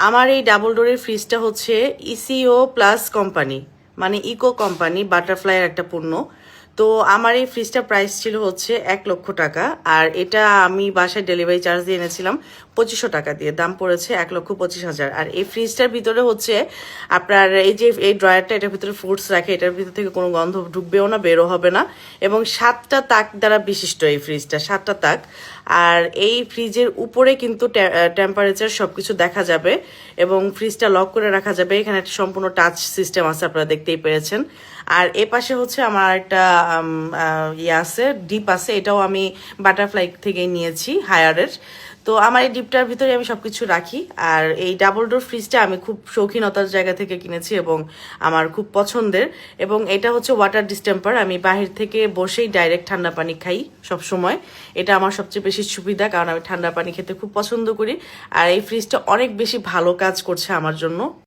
আমার এই ডাবল ডোরের ফ্রিজটা হচ্ছে ইসিও প্লাস কোম্পানি, মানে ইকো কোম্পানি বাটারফ্লাইয়ের একটা পণ্য। তো আমার এই ফ্রিজটার প্রাইস ছিল হচ্ছে 1,00,000 টাকা, আর এটা আমি বাসায় ডেলিভারি চার্জ দিয়ে এনেছিলাম 2500 টাকা দিয়ে, দাম পড়েছে 1,25,000। আর এই ফ্রিজটার ভিতরে হচ্ছে আপনার এই যে এই ড্রয়ারটা, এটার ভিতরে ফ্রুটস রাখে, এটার ভিতর থেকে কোনো গন্ধ ঢুকবেও না, বেরো হবে না। এবং 7টা তাক দ্বারা বিশিষ্ট এই ফ্রিজটা, 7টা তাক। আর এই ফ্রিজের উপরে কিন্তু টেম্পারেচার সবকিছু দেখা যাবে এবং ফ্রিজটা লক করে রাখা যাবে। এখানে একটা সম্পূর্ণ টাচ সিস্টেম আছে, আপনারা দেখতেই পেরেছেন। আর এ পাশে হচ্ছে আমার একটা ইয়ে আছে, ডিপ আছে, এটাও আমি বাটারফ্লাই থেকে নিয়েছি হায়ারের। তো আমার এই ডিপটার ভিতরে আমি সবকিছু রাখি। আর এই ডাবল ডোর ফ্রিজটা আমি খুব শৌখিনতার জায়গা থেকে কিনেছি এবং আমার খুব পছন্দের। এবং এটা হচ্ছে ওয়াটার ডিস্টেম্পার, আমি বাহির থেকে বসেই ডাইরেক্ট ঠান্ডা পানি খাই সব সময়। এটা আমার সবচেয়ে বেশি সুবিধা, কারণ আমি ঠান্ডা পানি খেতে খুব পছন্দ করি। আর এই ফ্রিজটা অনেক বেশি ভালো কাজ করছে আমার জন্য।